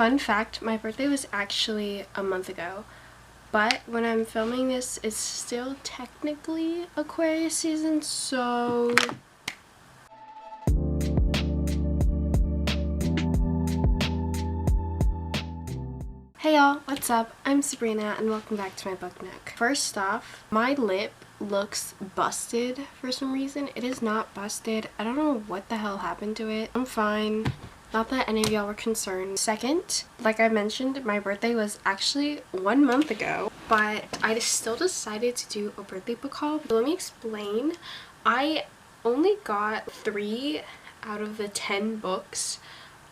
Fun fact, my birthday was actually a month ago, but when I'm filming this, it's still technically Aquarius season, so... Hey y'all, what's up? I'm Sabrina and welcome back to my book nook. First off, my lip looks busted for some reason. It is not busted. I don't know what the hell happened to it. I'm fine. Not that any of y'all were concerned. Second, like I mentioned, my birthday was actually 1 month ago, but I still decided to do a birthday book haul. Let me explain. I only got 3 out of the 10 books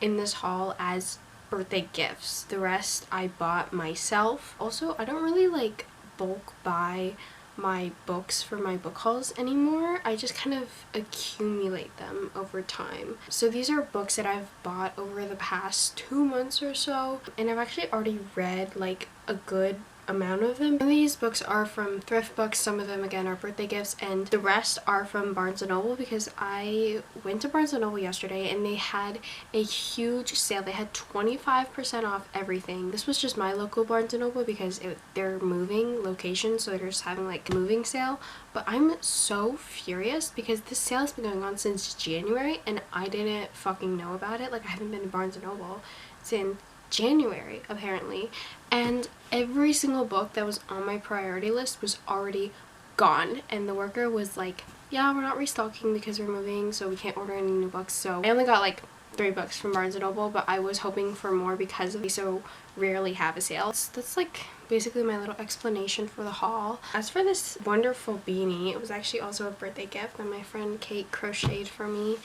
in this haul as birthday gifts. The rest I bought myself. Also, I don't really like bulk buy my books for my book hauls anymore. I just kind of accumulate them over time. So these are books that I've bought over the past 2 months or so, and I've actually already read like a good amount of them. Some of these books are from thrift books, some of them again are birthday gifts, and the rest are from Barnes & Noble because I went to Barnes & Noble yesterday and they had a huge sale. They had 25% off everything. This was just my local Barnes & Noble because they're moving locations, so they're just having like a moving sale. But I'm so furious because this sale has been going on since January and I didn't fucking know about it. Like, I haven't been to Barnes & Noble since January apparently, and every single book that was on my priority list was already gone, and the worker was like, yeah, we're not restocking because we're moving, so we can't order any new books. So I only got like 3 books from Barnes & Noble, but I was hoping for more because they so rarely have a sale. So that's like basically my little explanation for the haul. As for this wonderful beanie, it was actually also a birthday gift that my friend Kate crocheted for me,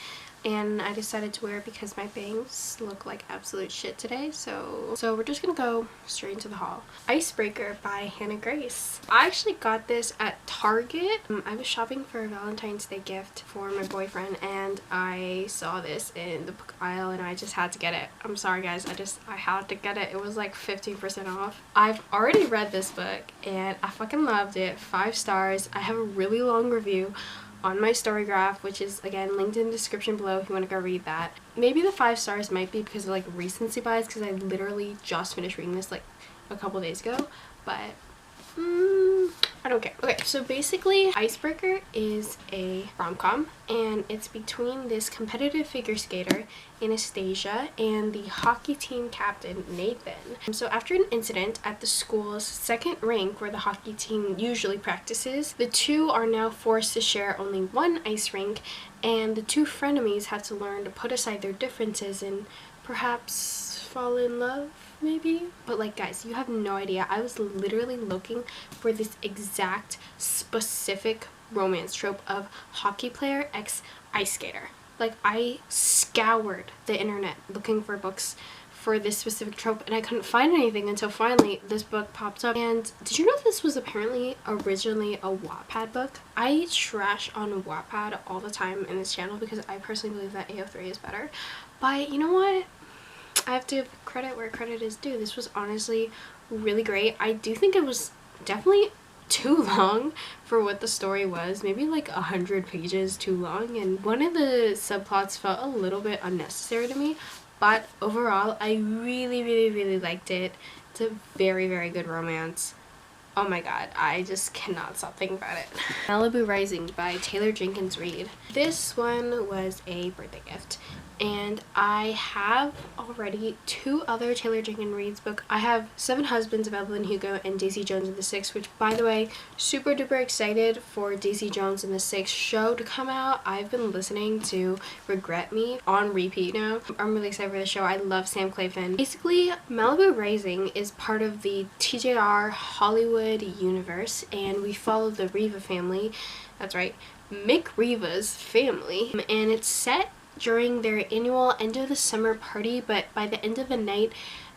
and I decided to wear it because my bangs look like absolute shit today. So we're just gonna go straight into the haul. Icebreaker by Hannah Grace. I actually got this at Target. I was shopping for a Valentine's Day gift for my boyfriend and I saw this in the book aisle and I just had to get it. I'm sorry guys, I had to get it. It was like 15% off. I've already read this book and I fucking loved it. 5 stars. I have a really long review on my storygraph, which is again linked in the description below if you want to go read that. Maybe the 5 stars might be because of like recency bias, because I literally just finished reading this like a couple days ago, but I don't care. Okay, so basically Icebreaker is a rom-com and it's between this competitive figure skater Anastasia and the hockey team captain Nathan. So after an incident at the school's second rink where the hockey team usually practices, the two are now forced to share only one ice rink, and the two frenemies had to learn to put aside their differences and perhaps fall in love, maybe? But like guys, you have no idea. I was literally looking for this exact specific romance trope of hockey player ex ice skater. Like, I scoured the internet looking for books for this specific trope and I couldn't find anything until finally this book popped up. And did you know this was apparently originally a Wattpad book? I trash on Wattpad all the time in this channel because I personally believe that AO3 is better. But you know what? I have to give credit where credit is due. This was honestly really great. I do think it was definitely too long for what the story was, maybe like 100 pages too long, and one of the subplots felt a little bit unnecessary to me, but overall I really liked it. It's a very good romance. Oh my god, I just cannot stop thinking about it. Malibu Rising by Taylor Jenkins Reid. This one was a birthday gift, and I have already 2 other Taylor Jenkins Reid's book. I have 7 Husbands of Evelyn Hugo and Daisy Jones and the Six, which by the way, super duper excited for Daisy Jones and the Six show to come out. I've been listening to Regret Me on repeat now. I'm really excited for the show. I love Sam Claflin. Basically, Malibu Rising is part of the TJR Hollywood universe, and we follow the Riva family. That's right, Mick Riva's family, and it's set during their annual end of the summer party, but by the end of the night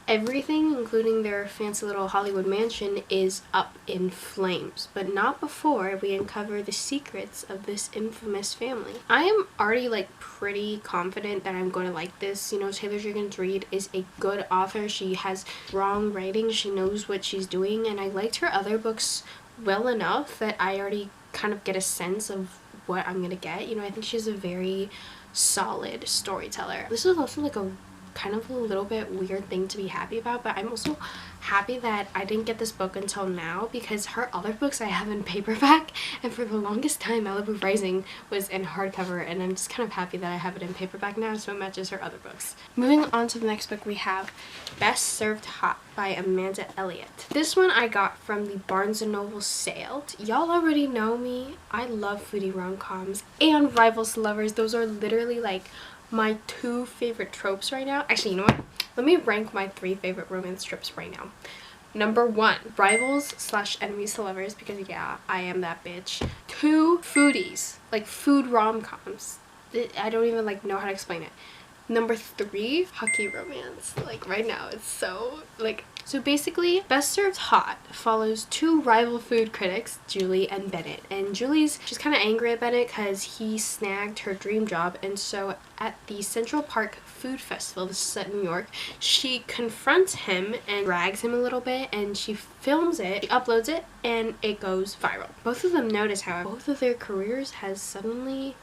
everything, including their fancy little Hollywood mansion, is up in flames, but not before we uncover the secrets of this infamous family. I am already like pretty confident that I'm going to like this. You know, Taylor Jenkins Reid is a good author. She has strong writing, she knows what she's doing, and I liked her other books well enough that I already kind of get a sense of what I'm gonna get. You know, I think she's a very solid storyteller. This is also like a kind of a little bit weird thing to be happy about, but I'm also happy that I didn't get this book until now, because her other books I have in paperback, and for the longest time Malibu Rising was in hardcover, and I'm just kind of happy that I have it in paperback now so it matches her other books. Moving on to the next book, we have Best Served Hot by Amanda Elliott. This one I got from the Barnes & Noble sale. Y'all already know me. I love foodie rom-coms and rivals to lovers. Those are literally like my 2 favorite tropes right now. Actually, you know what? Let me rank my 3 favorite romance tropes right now. Number 1, rivals / enemies to lovers, because yeah, I am that bitch. 2, foodies, like food rom-coms. I don't even like know how to explain it. Number 3, hockey romance. Like right now it's so like, so basically Best Served Hot follows 2 rival food critics, Julie and Bennett. And she's kind of angry at Bennett because he snagged her dream job, and so at the Central Park Food Festival, this is set in New York, she confronts him and drags him a little bit, and she films it, she uploads it, and it goes viral. Both of them notice how both of their careers has suddenly,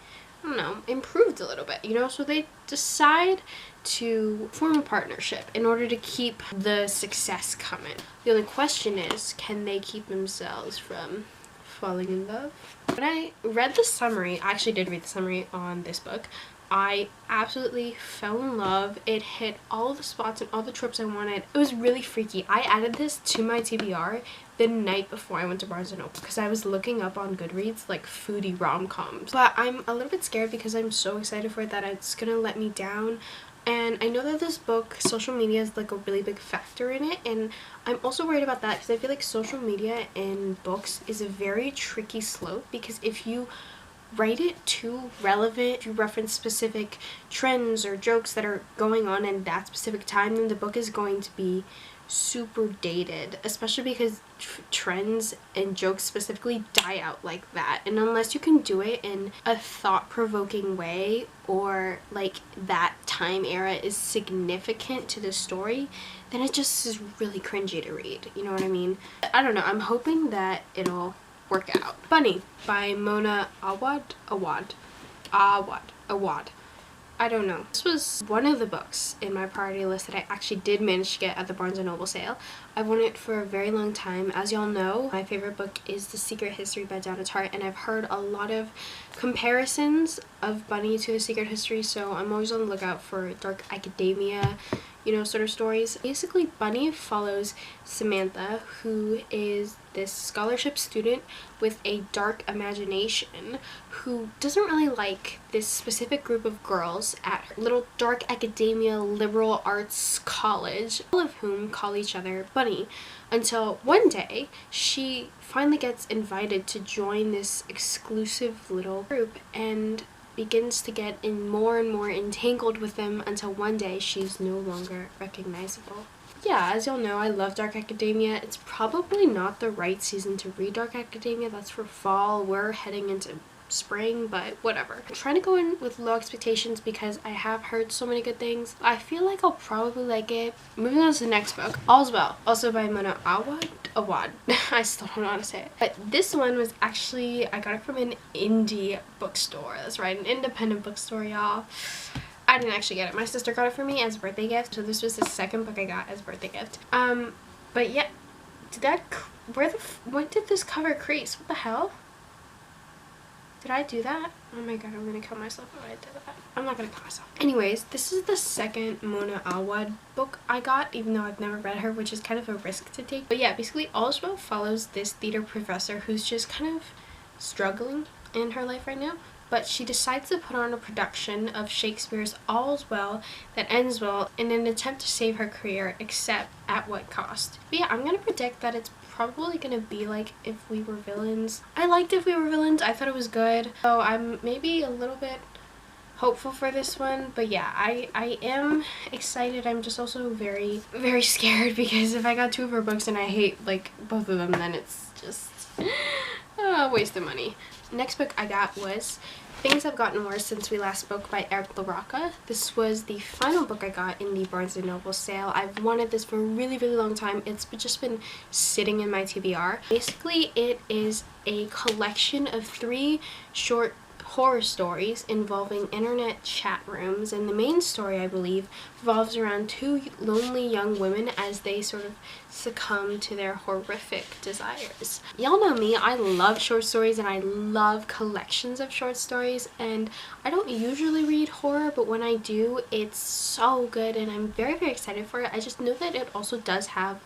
I don't know, improved a little bit, you know, so they decide to form a partnership in order to keep the success coming. The only question is, can they keep themselves from falling in love? When I read the summary, I actually did read the summary on this book, I absolutely fell in love. It hit all the spots and all the tropes I wanted. It was really freaky. I added this to my TBR the night before I went to Barnes & Noble because I was looking up on Goodreads like foodie rom-coms. But I'm a little bit scared because I'm so excited for it that it's gonna let me down. And I know that this book, social media is like a really big factor in it, and I'm also worried about that because I feel like social media in books is a very tricky slope, because if you write it too relevant, if you reference specific trends or jokes that are going on in that specific time, then the book is going to be super dated, especially because trends and jokes specifically die out like that. And unless you can do it in a thought-provoking way, or like that time era is significant to the story, then it just is really cringy to read, you know what I mean? I don't know, I'm hoping that it'll work out. Bunny by Mona Awad. I don't know. This was one of the books in my priority list that I actually did manage to get at the Barnes & Noble sale. I've wanted it for a very long time. As y'all know, my favorite book is The Secret History by Donna Tartt, and I've heard a lot of comparisons of Bunny to The Secret History, so I'm always on the lookout for dark academia, you know, sort of stories. Basically, Bunny follows Samantha, who is this scholarship student with a dark imagination who doesn't really like this specific group of girls at her little dark academia liberal arts college, all of whom call each other Bunny, until one day she finally gets invited to join this exclusive little group and begins to get in more and more entangled with them until one day she's no longer recognizable. Yeah, as y'all know, I love dark academia. It's probably not the right season to read dark academia. That's for fall. We're heading into spring, but whatever. I'm trying to go in with low expectations because I have heard so many good things. I feel like I'll probably like it. Moving on to the next book, All's Well, also by Mona Awad. I still don't know how to say it. But this one was actually, I got it from an indie bookstore. That's right, an independent bookstore, y'all. I didn't actually get it. My sister got it for me as a birthday gift, so this was the second book I got as a birthday gift. But yeah, when did this cover crease? What the hell? Did I do that? Oh my god, I'm gonna kill myself if I did that. I'm not gonna kill myself. Anyways, this is the second Mona Awad book I got, even though I've never read her, which is kind of a risk to take. But yeah, basically All's Well follows this theater professor who's just kind of struggling in her life right now. But she decides to put on a production of Shakespeare's All's Well That Ends Well in an attempt to save her career, except at what cost. But yeah, I'm gonna predict that it's probably gonna be like If We Were Villains. I liked If We Were Villains. I thought it was good. So I'm maybe a little bit hopeful for this one. But yeah, I am excited. I'm just also very, very scared because if I got 2 of her books and I hate like both of them, then it's just a waste of money. Next book I got was Things Have Gotten Worse Since We Last Spoke by Eric LaRocca. This was the final book I got in the Barnes & Noble sale. I've wanted this for a really, really long time. It's just been sitting in my TBR. Basically, it is a collection of 3 short horror stories involving internet chat rooms, and the main story, I believe, revolves around two lonely young women as they sort of succumb to their horrific desires. Y'all know me, I love short stories and I love collections of short stories, and I don't usually read horror, but when I do, it's so good and I'm very, very excited for it. I just know that it also does have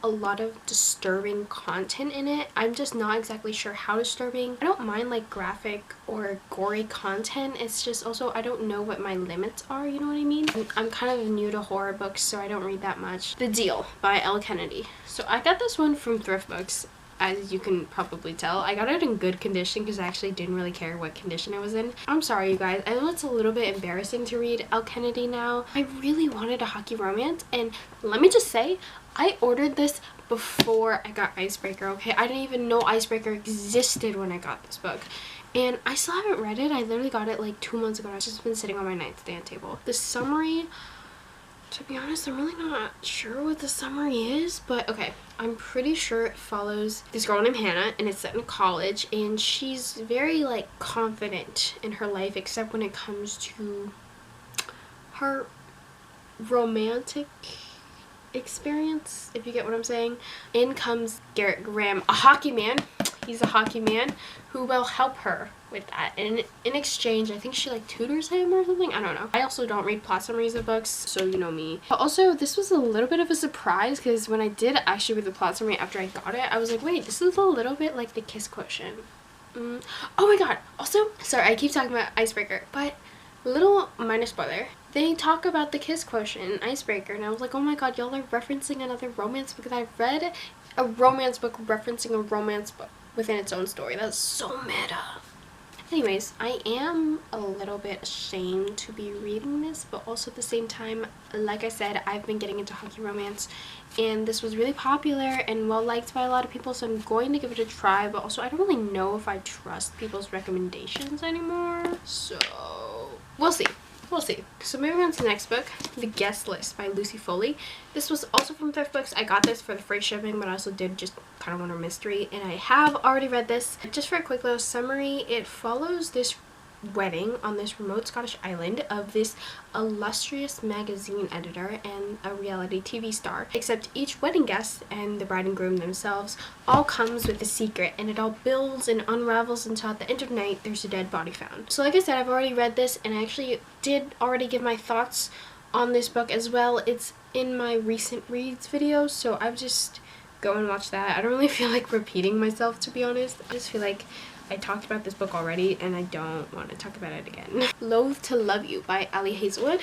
a lot of disturbing content in it. I'm just not exactly sure how disturbing. I don't mind like graphic or gory content. It's just also I don't know what my limits are, you know what I mean? I'm kind of new to horror books, so I don't read that much. The Deal by Elle Kennedy. So I got this one from thriftbooks. As you can probably tell, I got it in good condition because I actually didn't really care what condition it was in. I'm sorry, you guys. I know it's a little bit embarrassing to read Elle Kennedy now. I really wanted a hockey romance, and let me just say, I ordered this before I got Icebreaker, okay? I didn't even know Icebreaker existed when I got this book. And I still haven't read it. I literally got it like 2 months ago. It's just been sitting on my nightstand table. The summary, to be honest, I'm really not sure what the summary is, but okay. I'm pretty sure it follows this girl named Hannah, and it's set in college, and she's very like confident in her life, except when it comes to her romantic experience, if you get what I'm saying. In comes Garrett Graham, a hockey man. He's a hockey man who will help her with that, and in exchange I think she like tutors him or something. I don't know. I also don't read plot summaries of books, so you know me. But also this was a little bit of a surprise because when I did actually read the plot summary after I got it, I was like, wait, this is a little bit like the Kiss Quotient. Oh my god, also, sorry, I keep talking about Icebreaker, but little minor spoiler, they talk about the Kiss Quotient in Icebreaker, and I was like, oh my god, y'all are referencing another romance book that I've read. A romance book referencing a romance book within its own story. That's so meta. Anyways, I am a little bit ashamed to be reading this, but also at the same time, like I said, I've been getting into hockey romance, and this was really popular and well liked by a lot of people, so I'm going to give it a try, but also I don't really know if I trust people's recommendations anymore, so we'll see. We'll see. So moving on to the next book, The Guest List by Lucy Foley. This was also from thriftbooks. I got this for the free shipping, but I also did just kind of want a mystery, and I have already read this. Just for a quick little summary, it follows this wedding on this remote Scottish island of this illustrious magazine editor and a reality TV star, except each wedding guest and the bride and groom themselves all comes with a secret, and it all builds and unravels until at the end of the night there's a dead body found. So like I said, I've already read this, and I actually did already give my thoughts on this book as well. It's in my recent reads video, so I would just go and watch that. I don't really feel like repeating myself, to be honest. I just feel like I talked about this book already and I don't want to talk about it again. Loathe To Love You by Ali Hazelwood.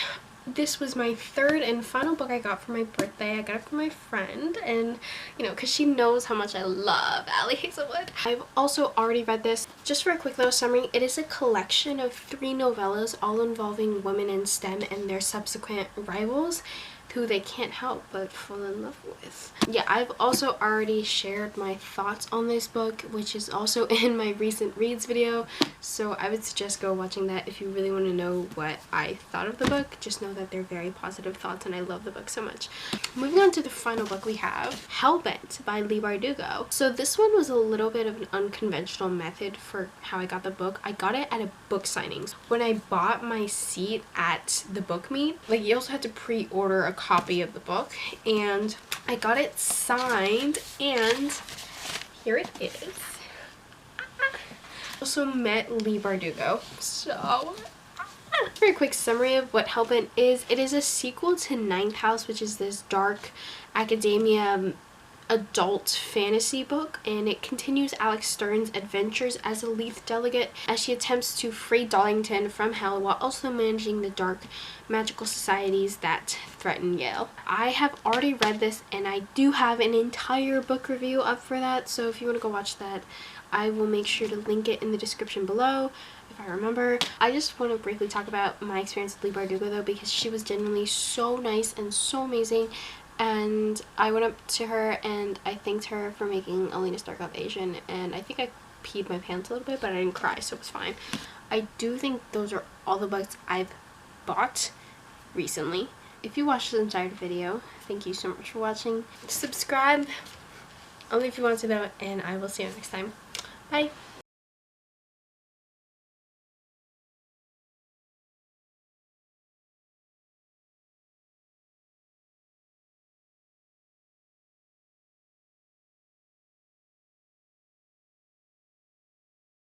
This was my third and final book I got for my birthday. I got it from my friend, and you know, because she knows how much I love Ali Hazelwood. I've also already read this. Just for a quick little summary, it is a collection of 3 novellas all involving women in STEM and their subsequent rivals who they can't help but fall in love with. Yeah, I've also already shared my thoughts on this book, which is also in my recent reads video, so I would suggest go watching that if you really want to know what I thought of the book. Just know that they're very positive thoughts and I love the book so much. Moving on to the final book we have, Hellbent by Leigh Bardugo. So this one was a little bit of an unconventional method for how I got the book. I got it at a book signings. When I bought my seat at the book meet, like you also had to pre-order a copy of the book, and I got it signed, and here it is. Also met Leigh Bardugo. So very quick summary of what Hellbent is. It is a sequel to Ninth House, which is this dark academia adult fantasy book, and it continues Alex Stern's adventures as a Leith delegate as she attempts to free Darlington from hell while also managing the dark magical societies that threaten Yale. I have already read this, and I do have an entire book review up for that, so if you want to go watch that, I will make sure to link it in the description below if I remember. I just want to briefly talk about my experience with Leigh Bardugo though, because she was genuinely so nice and so amazing. And I went up to her and I thanked her for making Alina Starkov Asian, and I think I peed my pants a little bit, but I didn't cry, so it was fine. I do think those are all the books I've bought recently. If you watched the entire video, thank you so much for watching. Subscribe only if you want to though, and I will see you next time. Bye!